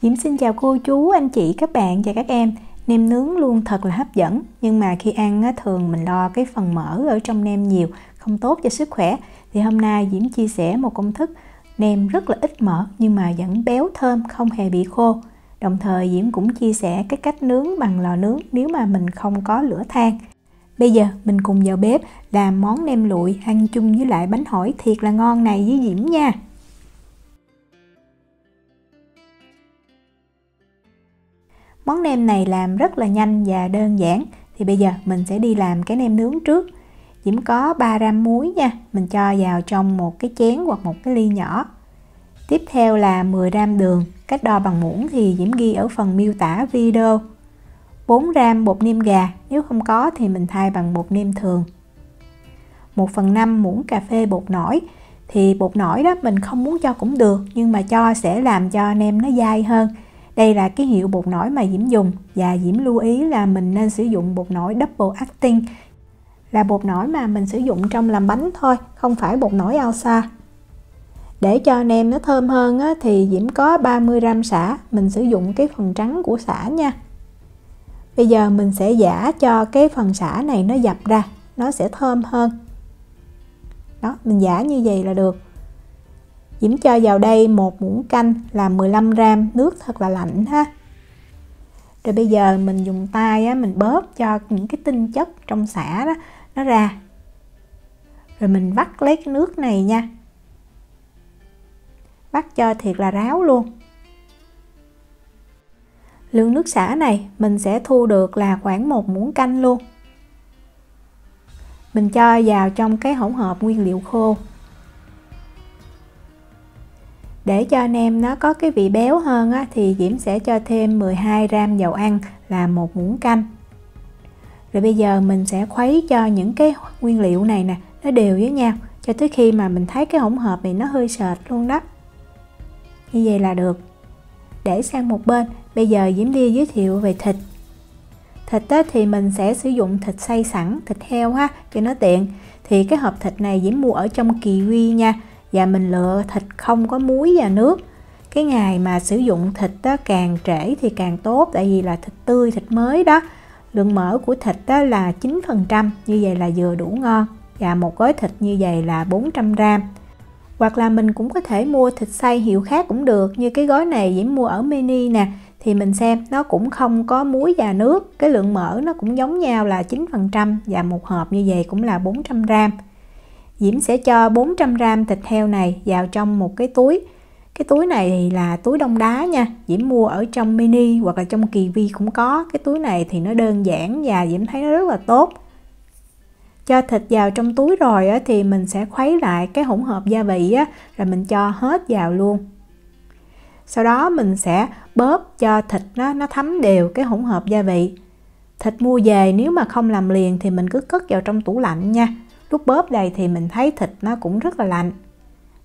Diễm xin chào cô chú, anh chị, các bạn và các em. Nem nướng luôn thật là hấp dẫn, nhưng mà khi ăn thường mình lo cái phần mỡ ở trong nem nhiều, không tốt cho sức khỏe. Thì hôm nay Diễm chia sẻ một công thức nem rất là ít mỡ nhưng mà vẫn béo thơm, không hề bị khô. Đồng thời Diễm cũng chia sẻ cái cách nướng bằng lò nướng nếu mà mình không có lửa than. Bây giờ mình cùng vào bếp làm món nem lụi ăn chung với lại bánh hỏi thiệt là ngon này với Diễm nha. Món nem này làm rất là nhanh và đơn giản. Thì bây giờ mình sẽ đi làm cái nem nướng trước. Diễm có 3 gram muối nha. Mình cho vào trong một cái chén hoặc một cái ly nhỏ. Tiếp theo là 10 gram đường. Cách đo bằng muỗng thì Diễm ghi ở phần miêu tả video. 4 gram bột nêm gà. Nếu không có thì mình thay bằng bột nêm thường. 1/5 muỗng cà phê bột nổi. Thì bột nổi đó mình không muốn cho cũng được, nhưng mà cho sẽ làm cho nem nó dai hơn. Đây là cái hiệu bột nổi mà Diễm dùng, và Diễm lưu ý là mình nên sử dụng bột nổi double acting, là bột nổi mà mình sử dụng trong làm bánh thôi, không phải bột nổi Alsa. Để cho nem nó thơm hơn á, thì Diễm có 30 gram sả, mình sử dụng cái phần trắng của sả nha. Bây giờ mình sẽ giã cho cái phần sả này nó dập ra, nó sẽ thơm hơn. Đó, mình giã như vậy là được. Diễm cho vào đây 1 muỗng canh là 15 gram nước thật là lạnh ha. Rồi bây giờ mình dùng tay á, mình bóp cho những cái tinh chất trong sả đó nó ra. Rồi mình vắt lấy cái nước này nha. Vắt cho thiệt là ráo luôn. Lượng nước sả này mình sẽ thu được là khoảng 1 muỗng canh luôn. Mình cho vào trong cái hỗn hợp nguyên liệu khô. Để cho nem nó có cái vị béo hơn á, thì Diễm sẽ cho thêm 12 gram dầu ăn là 1 muỗng canh. Rồi bây giờ mình sẽ khuấy cho những cái nguyên liệu này nè nó đều với nhau cho tới khi mà mình thấy cái hỗn hợp này nó hơi sệt luôn đó. Như vậy là được. Để sang một bên, bây giờ Diễm đi giới thiệu về thịt. Thịt á, thì mình sẽ sử dụng thịt xay sẵn, thịt heo ha, cho nó tiện. Thì cái hộp thịt này Diễm mua ở trong Kiwi nha. Và mình lựa thịt không có muối và nước. Cái ngày mà sử dụng thịt đó, càng trễ thì càng tốt, tại vì là thịt tươi, thịt mới đó. Lượng mỡ của thịt đó là 9%, như vậy là vừa đủ ngon. Và một gói thịt như vậy là 400 gram. Hoặc là mình cũng có thể mua thịt xay hiệu khác cũng được, như cái gói này Diễm mua ở Mini nè. Thì mình xem nó cũng không có muối và nước, cái lượng mỡ nó cũng giống nhau là 9%, và một hộp như vậy cũng là 400 gram. Diễm sẽ cho 400 gram thịt heo này vào trong một cái túi. Cái túi này thì là túi đông đá nha. Diễm mua ở trong Mini hoặc là trong Kiwi cũng có. Cái túi này thì nó đơn giản và Diễm thấy nó rất là tốt. Cho thịt vào trong túi rồi á, thì mình sẽ khuấy lại cái hỗn hợp gia vị á, rồi mình cho hết vào luôn. Sau đó mình sẽ bóp cho thịt nó thấm đều cái hỗn hợp gia vị. Thịt mua về nếu mà không làm liền thì mình cứ cất vào trong tủ lạnh nha. Lúc bóp đây thì mình thấy thịt nó cũng rất là lạnh.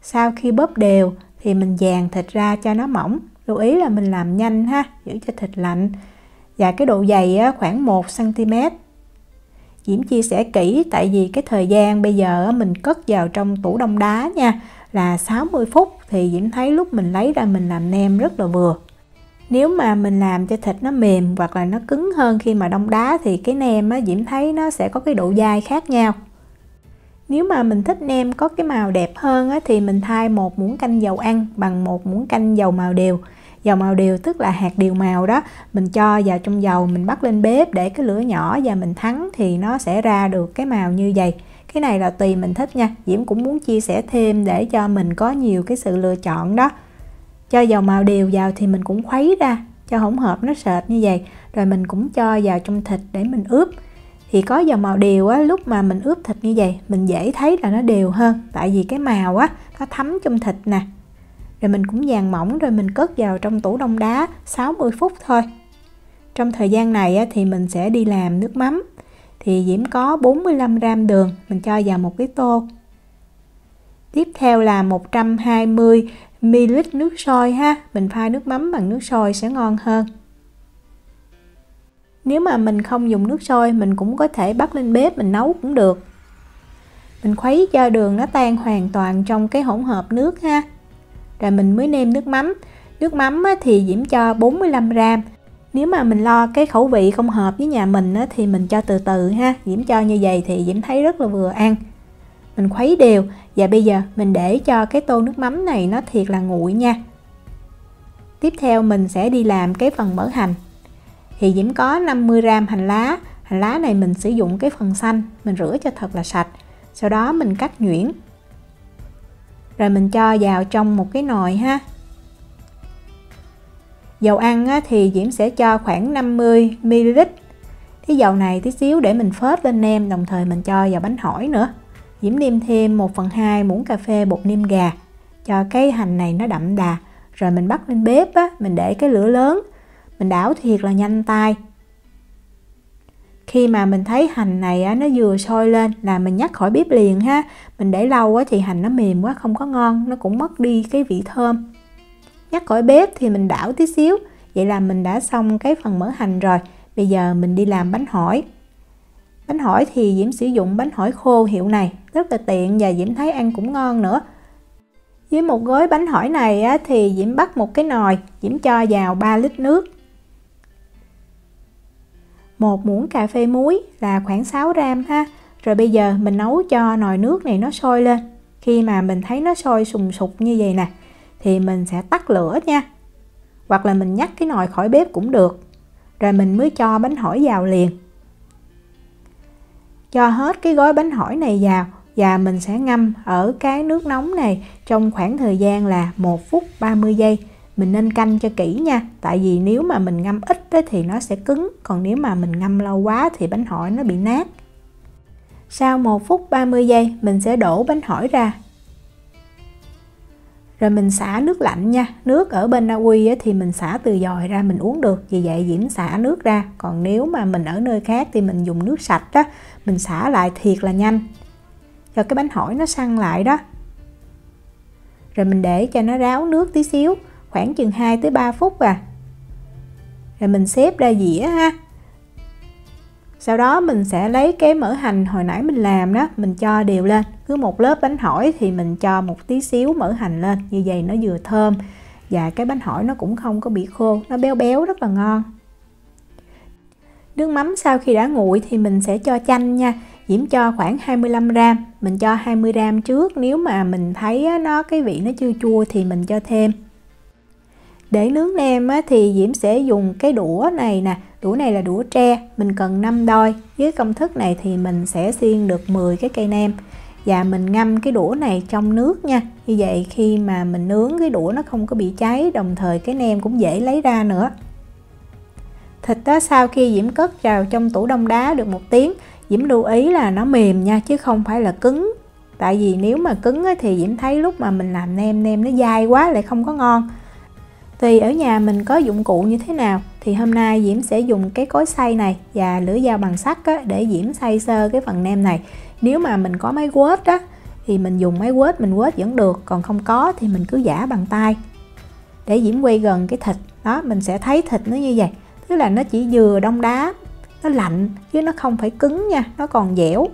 Sau khi bóp đều thì mình dàn thịt ra cho nó mỏng. Lưu ý là mình làm nhanh ha, giữ cho thịt lạnh. Và cái độ dày khoảng 1 cm. Diễm chia sẻ kỹ tại vì cái thời gian bây giờ mình cất vào trong tủ đông đá nha là 60 phút. Thì Diễm thấy lúc mình lấy ra mình làm nem rất là vừa. Nếu mà mình làm cho thịt nó mềm hoặc là nó cứng hơn khi mà đông đá thì cái nem Diễm thấy nó sẽ có cái độ dai khác nhau. Nếu mà mình thích nem có cái màu đẹp hơn thì mình thay 1 muỗng canh dầu ăn bằng 1 muỗng canh dầu màu đều. Dầu màu đều tức là hạt điều màu đó. Mình cho vào trong dầu, mình bắt lên bếp để cái lửa nhỏ và mình thắng thì nó sẽ ra được cái màu như vậy. Cái này là tùy mình thích nha. Diễm cũng muốn chia sẻ thêm để cho mình có nhiều cái sự lựa chọn đó. Cho dầu màu đều vào thì mình cũng khuấy ra cho hỗn hợp nó sệt như vậy. Rồi mình cũng cho vào trong thịt để mình ướp. Thì có dầu màu đều lúc mà mình ướp thịt như vậy mình dễ thấy là nó đều hơn, tại vì cái màu nó thấm trong thịt nè. Rồi mình cũng dàn mỏng rồi mình cất vào trong tủ đông đá 60 phút thôi. Trong thời gian này thì mình sẽ đi làm nước mắm. Thì Diễm có 45 gram đường, mình cho vào một cái tô. Tiếp theo là 120 ml nước sôi ha, mình pha nước mắm bằng nước sôi sẽ ngon hơn. Nếu mà mình không dùng nước sôi mình cũng có thể bắt lên bếp mình nấu cũng được. Mình khuấy cho đường nó tan hoàn toàn trong cái hỗn hợp nước ha. Rồi mình mới nêm nước mắm. Nước mắm thì Diễm cho 45g. Nếu mà mình lo cái khẩu vị không hợp với nhà mình thì mình cho từ từ ha. Diễm cho như vậy thì Diễm thấy rất là vừa ăn. Mình khuấy đều và bây giờ mình để cho cái tô nước mắm này nó thiệt là nguội nha. Tiếp theo mình sẽ đi làm cái phần mỡ hành. Thì Diễm có 50g hành lá. Hành lá này mình sử dụng cái phần xanh, mình rửa cho thật là sạch. Sau đó mình cắt nhuyễn. Rồi mình cho vào trong một cái nồi ha. Dầu ăn thì Diễm sẽ cho khoảng 50ml. Cái dầu này tí xíu để mình phết lên nem, đồng thời mình cho vào bánh hỏi nữa. Diễm nêm thêm 1/2 muỗng cà phê bột nêm gà cho cái hành này nó đậm đà. Rồi mình bắt lên bếp mình để cái lửa lớn, mình đảo thiệt là nhanh tay. Khi mà mình thấy hành này nó vừa sôi lên là mình nhắc khỏi bếp liền ha. Mình để lâu thì hành nó mềm quá không có ngon, nó cũng mất đi cái vị thơm. Nhắc khỏi bếp thì mình đảo tí xíu. Vậy là mình đã xong cái phần mỡ hành rồi. Bây giờ mình đi làm bánh hỏi. Bánh hỏi thì Diễm sử dụng bánh hỏi khô hiệu này, rất là tiện và Diễm thấy ăn cũng ngon nữa. Với một gói bánh hỏi này thì Diễm bắt một cái nồi, Diễm cho vào 3 lít nước. 1 muỗng cà phê muối là khoảng 6g ha. Rồi bây giờ mình nấu cho nồi nước này nó sôi lên. Khi mà mình thấy nó sôi sùng sục như vậy nè thì mình sẽ tắt lửa nha. Hoặc là mình nhắc cái nồi khỏi bếp cũng được. Rồi mình mới cho bánh hỏi vào liền. Cho hết cái gói bánh hỏi này vào và mình sẽ ngâm ở cái nước nóng này trong khoảng thời gian là 1 phút 30 giây. Mình nên canh cho kỹ nha, tại vì nếu mà mình ngâm ít thì nó sẽ cứng, còn nếu mà mình ngâm lâu quá thì bánh hỏi nó bị nát. Sau 1 phút 30 giây mình sẽ đổ bánh hỏi ra. Rồi mình xả nước lạnh nha. Nước ở bên Na Uy thì mình xả từ dòi ra mình uống được, vì vậy Diễm xả nước ra. Còn nếu mà mình ở nơi khác thì mình dùng nước sạch đó, mình xả lại thiệt là nhanh cho cái bánh hỏi nó săn lại đó. Rồi mình để cho nó ráo nước tí xíu, khoảng chừng 2 tới 3 phút à. Rồi mình xếp ra dĩa ha. Sau đó mình sẽ lấy cái mỡ hành hồi nãy mình làm đó, mình cho đều lên. Cứ một lớp bánh hỏi thì mình cho một tí xíu mỡ hành lên, như vậy nó vừa thơm và cái bánh hỏi nó cũng không có bị khô, nó béo béo rất là ngon. Nước mắm sau khi đã nguội thì mình sẽ cho chanh nha. Diễm cho khoảng 25g, mình cho 20g trước, nếu mà mình thấy cái vị nó chưa chua thì mình cho thêm. Để nướng nem thì Diễm sẽ dùng cái đũa này nè, đũa này là đũa tre, mình cần 5 đôi. Với công thức này thì mình sẽ xiên được 10 cái cây nem. Và mình ngâm cái đũa này trong nước nha. Như vậy khi mà mình nướng cái đũa nó không có bị cháy, đồng thời cái nem cũng dễ lấy ra nữa. Thịt sau khi Diễm cất vào trong tủ đông đá được 1 tiếng, Diễm lưu ý là nó mềm nha, chứ không phải là cứng. Tại vì nếu mà cứng thì Diễm thấy lúc mà mình làm nem nó dai quá lại không có ngon. Tùy ở nhà mình có dụng cụ như thế nào, thì hôm nay Diễm sẽ dùng cái cối xay này và lưỡi dao bằng sắt để Diễm xay sơ cái phần nem này. Nếu mà mình có máy quết thì mình dùng máy quết mình quết vẫn được, còn không có thì mình cứ giã bằng tay. Để Diễm quay gần cái thịt đó, mình sẽ thấy thịt nó như vậy, tức là nó chỉ vừa đông đá, nó lạnh chứ nó không phải cứng nha, nó còn dẻo.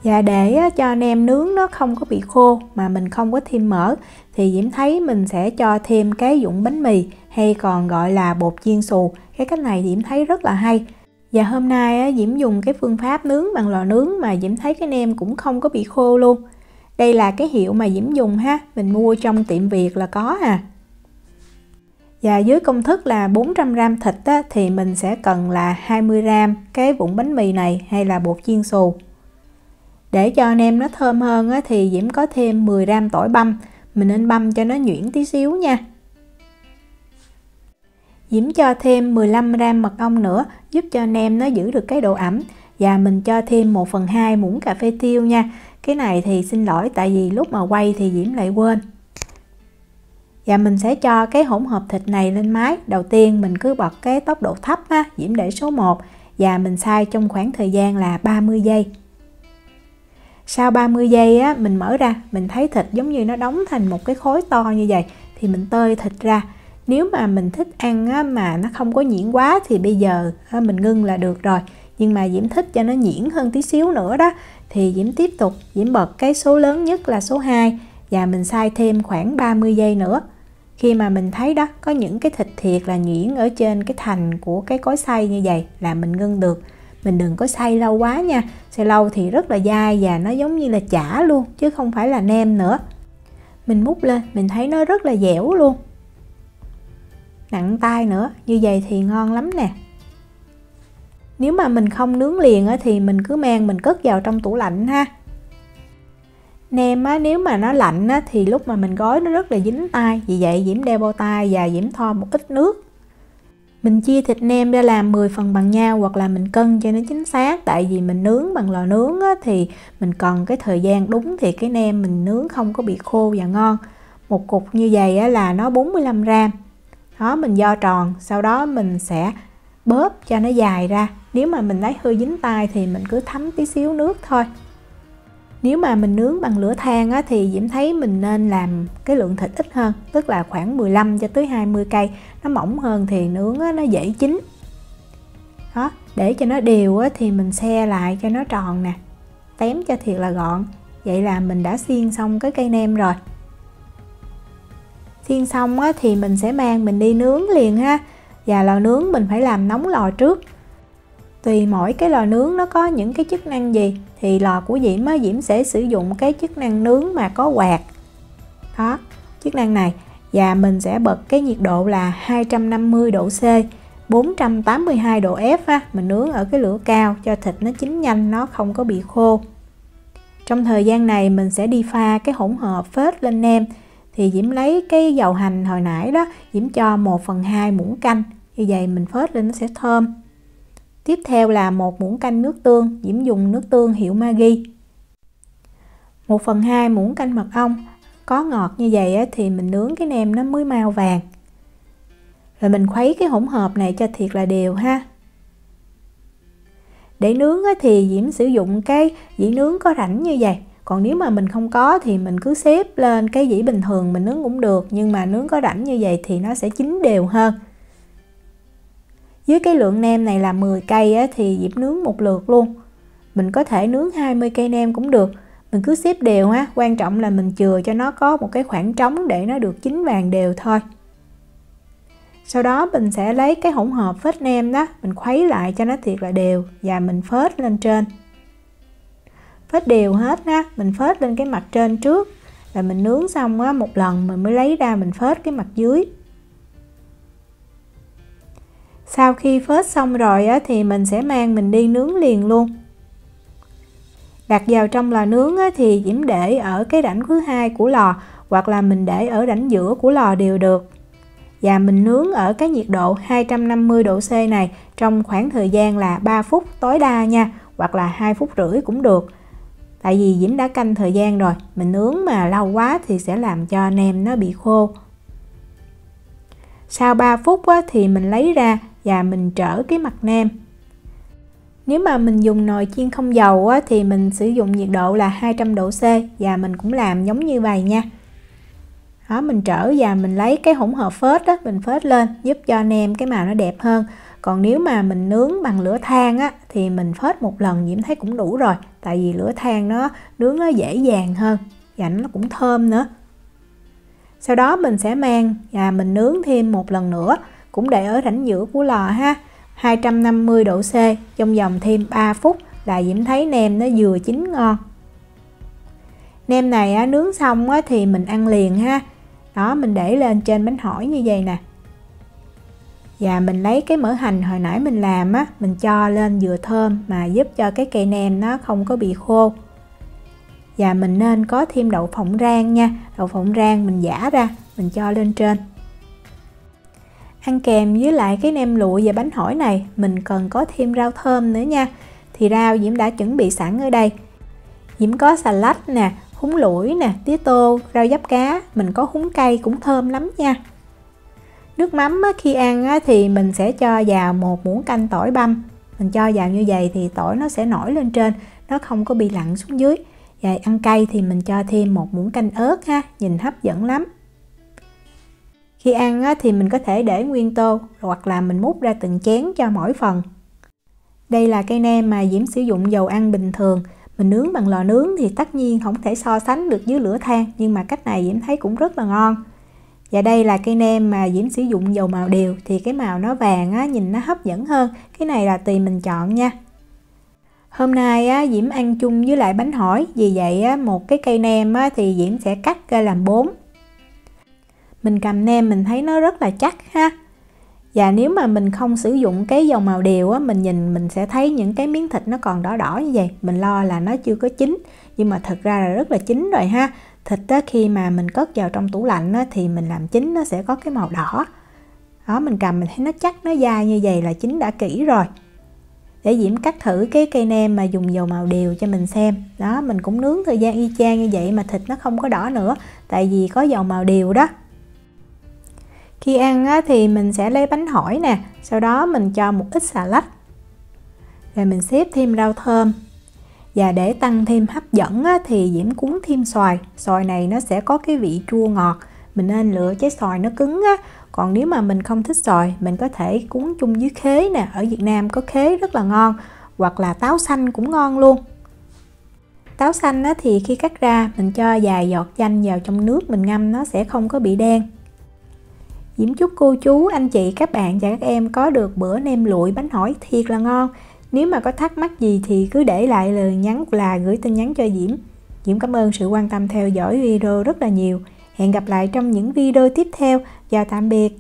Và để cho nem nướng nó không có bị khô mà mình không có thêm mỡ thì Diễm thấy mình sẽ cho thêm cái vụn bánh mì, hay còn gọi là bột chiên xù. Cái cách này Diễm thấy rất là hay. Và hôm nay Diễm dùng cái phương pháp nướng bằng lò nướng mà Diễm thấy cái nem cũng không có bị khô luôn. Đây là cái hiệu mà Diễm dùng ha, mình mua trong tiệm Việt là có à. Và với công thức là 400g thịt thì mình sẽ cần là 20g cái vụn bánh mì này hay là bột chiên xù. Để cho nem nó thơm hơn thì Diễm có thêm 10g tỏi băm, mình nên băm cho nó nhuyễn tí xíu nha. Diễm cho thêm 15g mật ong nữa, giúp cho nem nó giữ được cái độ ẩm. Và mình cho thêm 1/2 muỗng cà phê tiêu nha. Cái này thì xin lỗi, tại vì lúc mà quay thì Diễm lại quên. Và mình sẽ cho cái hỗn hợp thịt này lên máy. Đầu tiên mình cứ bật cái tốc độ thấp Diễm để số 1 và mình xay trong khoảng thời gian là 30 giây. Sau 30 giây mình mở ra, mình thấy thịt giống như nó đóng thành một cái khối to như vậy thì mình tơi thịt ra. Nếu mà mình thích ăn mà nó không có nhuyễn quá thì bây giờ mình ngưng là được rồi. Nhưng mà Diễm thích cho nó nhuyễn hơn tí xíu nữa đó thì Diễm tiếp tục, Diễm bật cái số lớn nhất là số 2 và mình xay thêm khoảng 30 giây nữa. Khi mà mình thấy đó, có những cái thịt thiệt là nhuyễn ở trên cái thành của cái cối xay như vậy là mình ngưng được. Mình đừng có xay lâu quá nha, xay lâu thì rất là dai và nó giống như là chả luôn, chứ không phải là nem nữa. Mình múc lên, mình thấy nó rất là dẻo luôn, nặng tay nữa, như vậy thì ngon lắm nè. Nếu mà mình không nướng liền thì mình cứ mang mình cất vào trong tủ lạnh ha. Nem nếu mà nó lạnh thì lúc mà mình gói nó rất là dính tay, vì vậy Diễm đeo bao tay và Diễm thoa một ít nước. Mình chia thịt nem ra làm 10 phần bằng nhau, hoặc là mình cân cho nó chính xác, tại vì mình nướng bằng lò nướng thì mình cần cái thời gian đúng thì cái nem mình nướng không có bị khô và ngon. Một cục như vậy là nó 45 gram. Đó, mình vo tròn, sau đó mình sẽ bóp cho nó dài ra. Nếu mà mình thấy hơi dính tay thì mình cứ thấm tí xíu nước thôi. Nếu mà mình nướng bằng lửa than thì Diễm thấy mình nên làm cái lượng thịt ít hơn, tức là khoảng 15 cho tới 20 cây. Nó mỏng hơn thì nướng nó dễ chín. Đó, để cho nó đều thì mình xe lại cho nó tròn nè, tém cho thiệt là gọn. Vậy là mình đã xiên xong cái cây nem rồi. Xiên xong thì mình sẽ mang mình đi nướng liền ha. Và lò nướng mình phải làm nóng lò trước. Tùy mỗi cái lò nướng nó có những cái chức năng gì, thì lò của Diễm Diễm sẽ sử dụng cái chức năng nướng mà có quạt. Đó, chức năng này. Và mình sẽ bật cái nhiệt độ là 250 độ C, 482 độ F mình nướng ở cái lửa cao cho thịt nó chín nhanh, nó không có bị khô. Trong thời gian này mình sẽ đi pha cái hỗn hợp phết lên nem. Thì Diễm lấy cái dầu hành hồi nãy đó, Diễm cho 1/2 muỗng canh, như vậy mình phết lên nó sẽ thơm. Tiếp theo là 1 muỗng canh nước tương, Diễm dùng nước tương hiệu Maggi. 1/2 muỗng canh mật ong, có ngọt như vậy thì mình nướng cái nem nó mới mau vàng. Rồi mình khuấy cái hỗn hợp này cho thiệt là đều ha. Để nướng thì Diễm sử dụng cái dĩ nướng có rãnh như vậy. Còn nếu mà mình không có thì mình cứ xếp lên cái dĩ bình thường mình nướng cũng được, nhưng mà nướng có rãnh như vậy thì nó sẽ chín đều hơn. Với cái lượng nem này là 10 cây thì Diễm nướng một lượt luôn. Mình có thể nướng 20 cây nem cũng được. Mình cứ xếp đều quan trọng là mình chừa cho nó có một cái khoảng trống để nó được chín vàng đều thôi. Sau đó mình sẽ lấy cái hỗn hợp phết nem đó, mình khuấy lại cho nó thiệt là đều và mình phết lên trên. Phết đều hết mình phết lên cái mặt trên trước, là mình nướng xong một lần mình mới lấy ra mình phết cái mặt dưới. Sau khi phết xong rồi thì mình sẽ mang mình đi nướng liền luôn. Đặt vào trong lò nướng thì Diễm để ở cái rãnh thứ hai của lò, hoặc là mình để ở rãnh giữa của lò đều được. Và mình nướng ở cái nhiệt độ 250 độ C này trong khoảng thời gian là 3 phút tối đa nha, hoặc là 2 phút rưỡi cũng được. Tại vì Diễm đã canh thời gian rồi, mình nướng mà lâu quá thì sẽ làm cho nem nó bị khô. Sau 3 phút thì mình lấy ra và mình trở cái mặt nem. Nếu mà mình dùng nồi chiên không dầu thì mình sử dụng nhiệt độ là 200 độ C và mình cũng làm giống như vậy nha. Đó, mình trở và mình lấy cái hỗn hợp phết mình phết lên giúp cho nem cái màu nó đẹp hơn. Còn nếu mà mình nướng bằng lửa than thì mình phết một lần Diễm thấy cũng đủ rồi, tại vì lửa than nó nướng nó dễ dàng hơn và nó cũng thơm nữa. Sau đó mình sẽ mang và mình nướng thêm một lần nữa, cũng để ở rãnh giữa của lò 250 độ C trong vòng thêm 3 phút là Diễm thấy nem nó vừa chín ngon. Nem này nướng xong thì mình ăn liền Đó, mình để lên trên bánh hỏi như vậy nè. Và mình lấy cái mỡ hành hồi nãy mình làm mình cho lên vừa thơm mà giúp cho cái cây nem nó không có bị khô. Và mình nên có thêm đậu phộng rang nha. Đậu phộng rang mình giã ra, mình cho lên trên. Ăn kèm với lại cái nem lụi và bánh hỏi này, mình cần có thêm rau thơm nữa nha. Thì rau Diễm đã chuẩn bị sẵn ở đây. Diễm có xà lách nè, húng lủi nè, tía tô, rau diáp cá, mình có húng cây cũng thơm lắm nha. Nước mắm khi ăn thì mình sẽ cho vào 1 muỗng canh tỏi băm. Mình cho vào như vậy thì tỏi nó sẽ nổi lên trên, nó không có bị lặn xuống dưới. Và ăn cay thì mình cho thêm 1 muỗng canh ớt nhìn hấp dẫn lắm. Khi ăn thì mình có thể để nguyên tô hoặc là mình múc ra từng chén cho mỗi phần. Đây là cây nem mà Diễm sử dụng dầu ăn bình thường. Mình nướng bằng lò nướng thì tất nhiên không thể so sánh được với lửa than, nhưng mà cách này Diễm thấy cũng rất là ngon. Và đây là cây nem mà Diễm sử dụng dầu màu điều, thì cái màu nó vàng á, nhìn nó hấp dẫn hơn. Cái này là tùy mình chọn nha. Hôm nay á, Diễm ăn chung với lại bánh hỏi, vì vậy á, một cái cây nem á, thì Diễm sẽ cắt ra làm 4. Mình cầm nem mình thấy nó rất là chắc ha. Và nếu mà mình không sử dụng cái dầu màu điều á, mình nhìn mình sẽ thấy những cái miếng thịt nó còn đỏ đỏ như vậy. Mình lo là nó chưa có chín, nhưng mà thật ra là rất là chín rồi ha. Thịt á, khi mà mình cất vào trong tủ lạnh á, thì mình làm chín nó sẽ có cái màu đỏ. Đó, mình cầm mình thấy nó chắc, nó dai như vậy là chín đã kỹ rồi. Để Diễm cắt thử cái cây nem mà dùng dầu màu điều cho mình xem. Đó, mình cũng nướng thời gian y chang như vậy mà thịt nó không có đỏ nữa, tại vì có dầu màu điều đó. Khi ăn á, thì mình sẽ lấy bánh hỏi nè, sau đó mình cho một ít xà lách, rồi mình xếp thêm rau thơm. Và để tăng thêm hấp dẫn á, thì Diễm cuốn thêm xoài. Xoài này nó sẽ có cái vị chua ngọt, mình nên lựa trái xoài nó cứng á. Còn nếu mà mình không thích xoài, mình có thể cuốn chung với khế nè, ở Việt Nam có khế rất là ngon, hoặc là táo xanh cũng ngon luôn. Táo xanh á, thì khi cắt ra mình cho vài giọt chanh vào trong nước mình ngâm, nó sẽ không có bị đen. Diễm chúc cô chú, anh chị, các bạn và các em có được bữa nem lụi bánh hỏi thiệt là ngon. Nếu mà có thắc mắc gì thì cứ để lại lời nhắn là gửi tin nhắn cho Diễm. Diễm cảm ơn sự quan tâm theo dõi video rất là nhiều. Hẹn gặp lại trong những video tiếp theo. Chào tạm biệt.